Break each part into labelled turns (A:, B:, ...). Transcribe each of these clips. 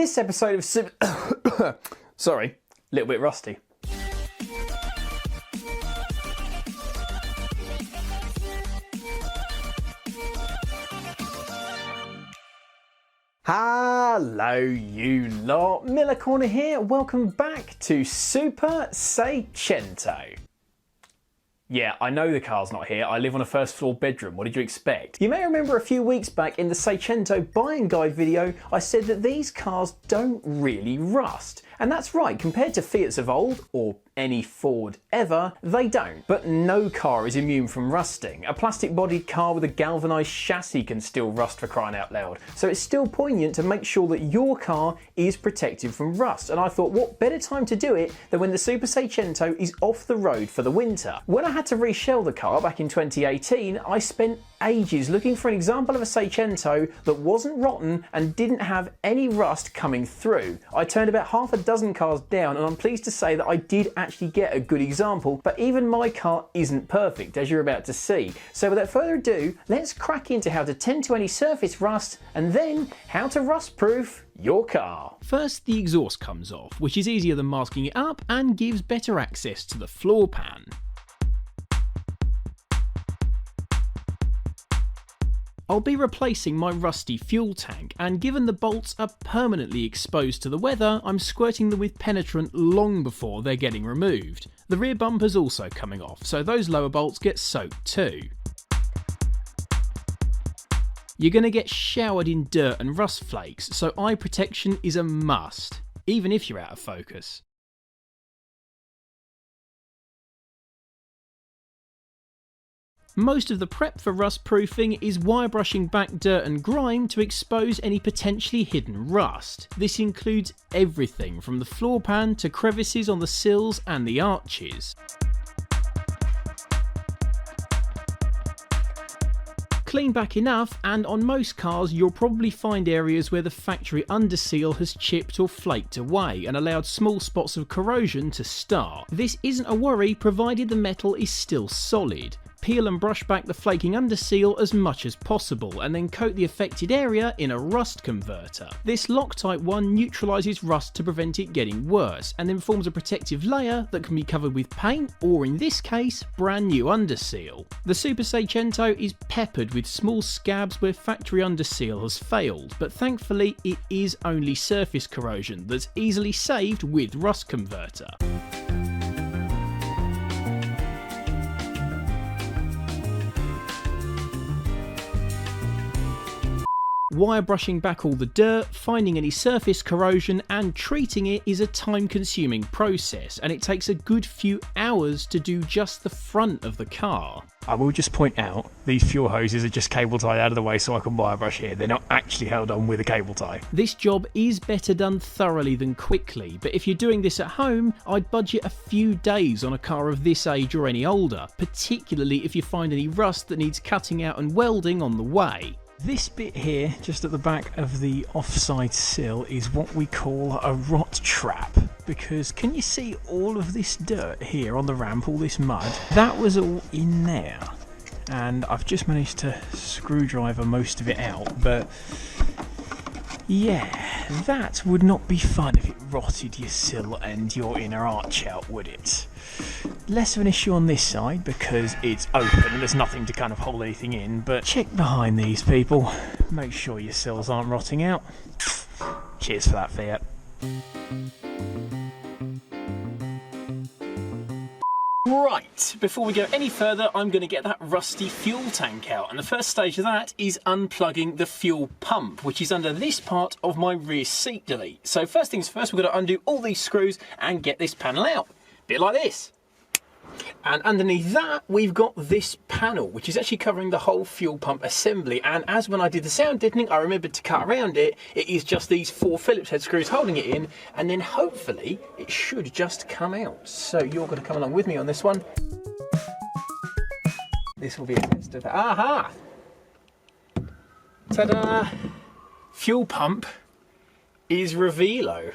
A: This episode of sorry, a little bit rusty. Hello you lot, Miller Corner here, welcome back to Super Seicento. Yeah, I know the car's not here, I live on a first floor bedroom, what did you expect? You may remember a few weeks back in the Seicento buying guide video, I said that these cars don't really rust. And that's right, compared to Fiats of old, or any Ford ever, they don't. But no car is immune from rusting. A plastic-bodied car with a galvanised chassis can still rust, for crying out loud. So it's still poignant to make sure that your car is protected from rust. And I thought, what better time to do it than when the Super Seicento is off the road for the winter. When I had to reshell the car back in 2018, I spent ages looking for an example of a Seicento that wasn't rotten and didn't have any rust coming through. I turned about half a dozen cars down, and I'm pleased to say that I did actually get a good example, but even my car isn't perfect, as you're about to see. So without further ado, let's crack into how to tend to any surface rust and then how to rust-proof your car.
B: First, the exhaust comes off, which is easier than masking it up and gives better access to the floor pan. I'll be replacing my rusty fuel tank, and given the bolts are permanently exposed to the weather, I'm squirting them with penetrant long before they're getting removed. The rear bumper's also coming off, so those lower bolts get soaked too. You're going to get showered in dirt and rust flakes, so eye protection is a must, even if you're out of focus. Most of the prep for rust proofing is wire brushing back dirt and grime to expose any potentially hidden rust. This includes everything from the floor pan to crevices on the sills and the arches. Clean back enough, and on most cars you'll probably find areas where the factory underseal has chipped or flaked away and allowed small spots of corrosion to start. This isn't a worry provided the metal is still solid. Peel and brush back the flaking underseal as much as possible and then coat the affected area in a rust converter. This Loctite one neutralises rust to prevent it getting worse and then forms a protective layer that can be covered with paint or, in this case, brand new underseal. The Super Seicento is peppered with small scabs where factory underseal has failed, but thankfully it is only surface corrosion that's easily saved with rust converter. Wire brushing back all the dirt, finding any surface corrosion and treating it is a time-consuming process, and it takes a good few hours to do just the front of the car.
A: I will just point out, these fuel hoses are just cable tied out of the way so I can wire brush here. They're not actually held on with a cable tie.
B: This job is better done thoroughly than quickly, but if you're doing this at home, I'd budget a few days on a car of this age or any older, particularly if you find any rust that needs cutting out and welding on the way.
A: This bit here, just at the back of the offside sill, is what we call a rot trap. Because can you see all of this dirt here on the ramp, all this mud? That was all in there. And I've just managed to screwdriver most of it out, but yeah, that would not be fun if it rotted your sill and your inner arch out, would it? Less of an issue on this side because it's open and there's nothing to kind of hold anything in, but check behind these people, make sure your sills aren't rotting out. Cheers for that, Fiat.
B: Right, before we go any further, I'm going to get that rusty fuel tank out, and the first stage of that is unplugging the fuel pump, which is under this part of my rear seat delete. So first things first, we're going to undo all these screws and get this panel out, a bit like this. And underneath that, we've got this panel, which is actually covering the whole fuel pump assembly. And as when I did the sound deadening, I remembered to cut around it. It is just these 4 Phillips head screws holding it in, and then hopefully it should just come out. So you're going to come along with me on this one. This will be a test of that. Aha! Ta-da! Fuel pump is revelo,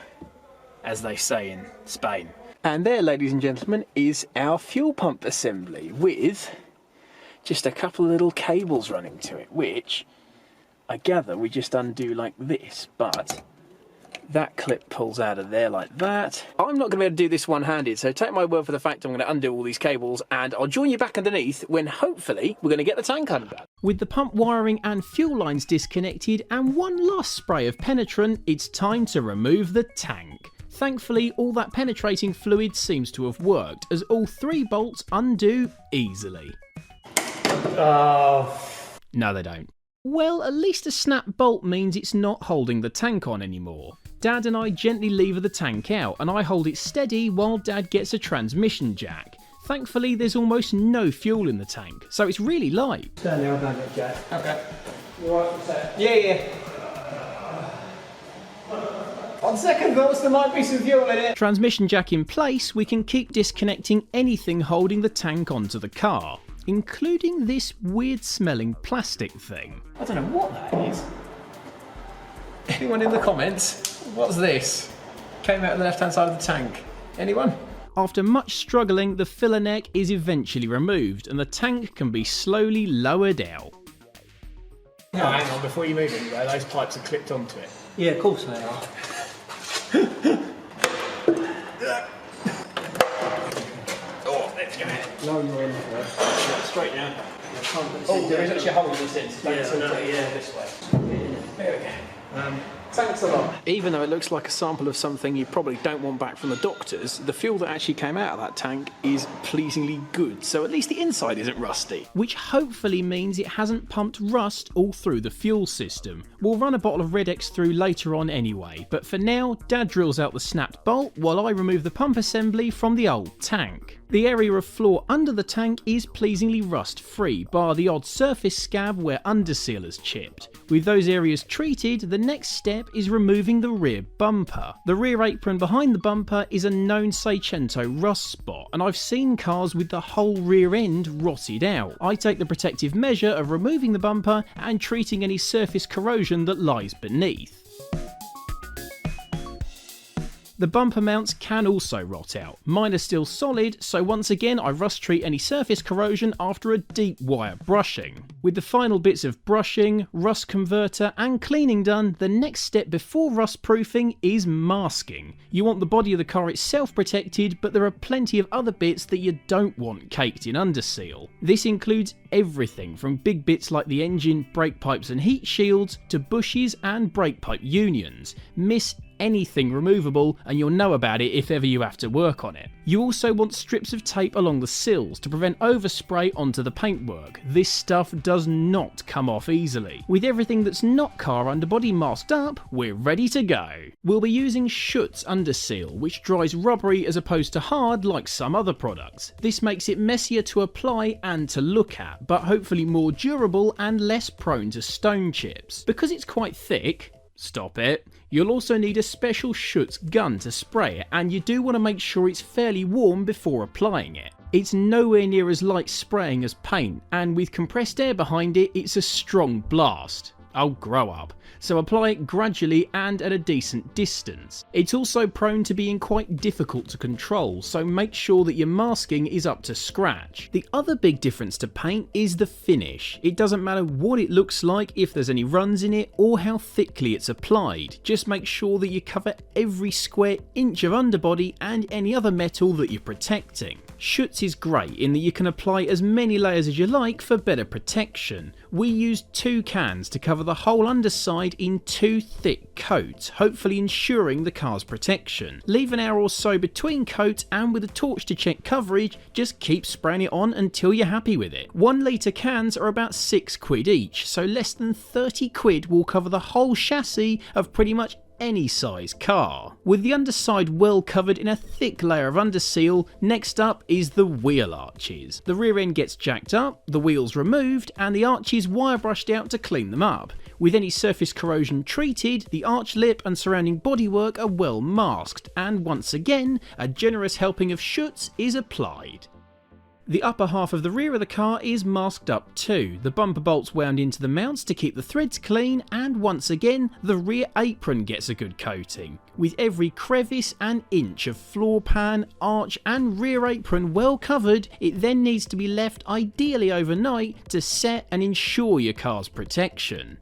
B: as they say in Spain. And there, ladies and gentlemen, is our fuel pump assembly with just a couple of little cables running to it, which I gather we just undo like this, but That clip pulls out of there like that. I'm not going to be able to do this one-handed, so take my word for the fact I'm going to undo all these cables, and I'll join you back underneath when hopefully we're going to get the tank undone. With the pump wiring and fuel lines disconnected and one last spray of penetrant, it's time to remove the tank. Thankfully, all that penetrating fluid seems to have worked, as all 3 bolts undo easily.
A: Oh.
B: No, they don't. Well, at least a snap bolt means it's not holding the tank on anymore. Dad and I gently lever the tank out, and I hold it steady while Dad gets a transmission jack. Thankfully, there's almost no fuel in the tank, so it's really light.
A: Stand there, I'll go and get Jack.
B: Okay.
A: You alright with that? Yeah. On second thoughts, there might be some fuel in it.
B: Transmission jack in place, we can keep disconnecting anything holding the tank onto the car, including this weird smelling plastic thing.
A: I don't know what that is. Anyone in the comments? What's this? Came out of the left-hand side of the tank. Anyone?
B: After much struggling, the filler neck is eventually removed and the tank can be slowly lowered out.
A: No, hang on, before you move anywhere, those pipes are clipped onto it.
C: Yeah, of course they are.
A: Oh, let's go.
C: No, you're in there.
A: Straight now.
C: Oh,
A: there is actually a hole in this end.
C: This way.
A: There we go. Thanks a lot.
B: Even though it looks like a sample of something you probably don't want back from the doctors, the fuel that actually came out of that tank is pleasingly good, so at least the inside isn't rusty. Which hopefully means it hasn't pumped rust all through the fuel system. We'll run a bottle of Red X through later on anyway, but for now, Dad drills out the snapped bolt while I remove the pump assembly from the old tank. The area of floor under the tank is pleasingly rust-free, bar the odd surface scab where underseal has chipped. With those areas treated, the next step is removing the rear bumper. The rear apron behind the bumper is a known Seicentos rust spot, and I've seen cars with the whole rear end rotted out. I take the protective measure of removing the bumper and treating any surface corrosion that lies beneath. The bumper mounts can also rot out. Mine are still solid, so once again I rust treat any surface corrosion after a deep wire brushing. With the final bits of brushing, rust converter and cleaning done, the next step before rust proofing is masking. You want the body of the car itself protected, but there are plenty of other bits that you don't want caked in underseal. This includes everything from big bits like the engine, brake pipes and heat shields to bushes and brake pipe unions. Miss anything removable and you'll know about it if ever you have to work on it. You also want strips of tape along the sills to prevent overspray onto the paintwork. This stuff does not come off easily. With everything that's not car underbody masked up, we're ready to go. We'll be using Schutz Underseal, which dries rubbery as opposed to hard like some other products. This makes it messier to apply and to look at, but hopefully more durable and less prone to stone chips. Because it's quite thick, stop it. You'll also need a special Schutz gun to spray it, and you do want to make sure it's fairly warm before applying it. It's nowhere near as light spraying as paint, and with compressed air behind it, it's a strong blast. Oh, grow up. So apply it gradually and at a decent distance. It's also prone to being quite difficult to control, so make sure that your masking is up to scratch. The other big difference to paint is the finish. It doesn't matter what it looks like, if there's any runs in it, or how thickly it's applied. Just make sure that you cover every square inch of underbody and any other metal that you're protecting. Schutz is great in that you can apply as many layers as you like for better protection. We used 2 cans to cover the whole underside in 2 thick coats, hopefully ensuring the car's protection. Leave an hour or so between coats, and with a torch to check coverage, just keep spraying it on until you're happy with it. 1 litre cans are about £6 each, so less than 30 quid will cover the whole chassis of pretty much any size car. With the underside well covered in a thick layer of underseal, next up is the wheel arches. The rear end gets jacked up, the wheels removed, and the arches wire brushed out to clean them up. With any surface corrosion treated, the arch lip and surrounding bodywork are well masked, and once again, a generous helping of Schutz is applied. The upper half of the rear of the car is masked up too, the bumper bolts wound into the mounts to keep the threads clean, and once again the rear apron gets a good coating. With every crevice and inch of floor pan, arch and rear apron well covered, it then needs to be left ideally overnight to set and ensure your car's protection.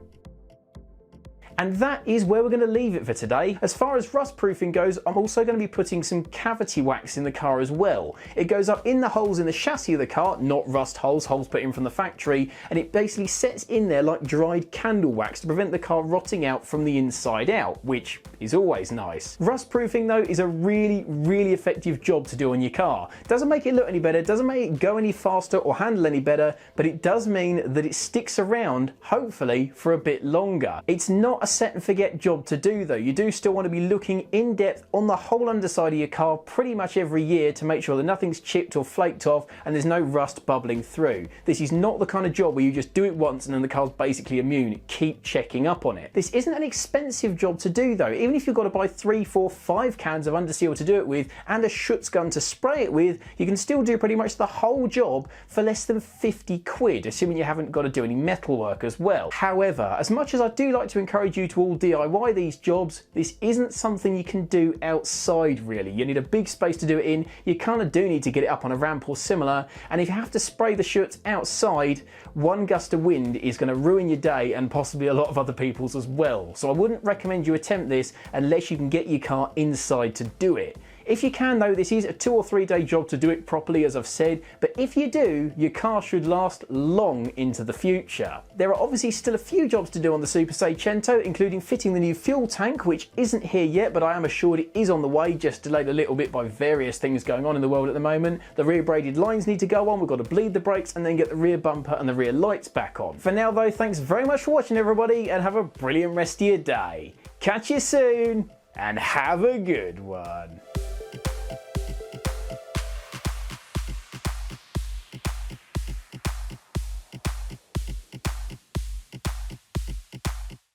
A: And that is where we're going to leave it for today. As far as rust proofing goes, I'm also going to be putting some cavity wax in the car as well. It goes up in the holes in the chassis of the car, not rust holes, holes put in from the factory, and it basically sets in there like dried candle wax to prevent the car rotting out from the inside out, which is always nice. Rust proofing though is a really effective job to do on your car. Doesn't make it look any better, doesn't make it go any faster or handle any better, but it does mean that it sticks around, hopefully, for a bit longer. It's not a set and forget job to do though. You do still want to be looking in depth on the whole underside of your car pretty much every year to make sure that nothing's chipped or flaked off and there's no rust bubbling through. This is not the kind of job where you just do it once and then the car's basically immune. Keep checking up on it. This isn't an expensive job to do though. Even if you've got to buy 3, 4, 5 cans of underseal to do it with and a Schutz gun to spray it with, you can still do pretty much the whole job for less than 50 quid, assuming you haven't got to do any metal work as well. However, as much as I do like to encourage you to all DIY these jobs, this isn't something you can do outside really. You need a big space to do it in, you kind of do need to get it up on a ramp or similar, and if you have to spray the Schutz outside, one gust of wind is going to ruin your day and possibly a lot of other people's as well. So I wouldn't recommend you attempt this unless you can get your car inside to do it. If you can though, this is a 2 or 3 day job to do it properly, as I've said, but if you do, your car should last long into the future. There are obviously still a few jobs to do on the Super Seicento, including fitting the new fuel tank, which isn't here yet, but I am assured it is on the way, just delayed a little bit by various things going on in the world at the moment. The rear braided lines need to go on, we've got to bleed the brakes and then get the rear bumper and the rear lights back on. For now though, thanks very much for watching everybody, and have a brilliant rest of your day. Catch you soon, and have a good one.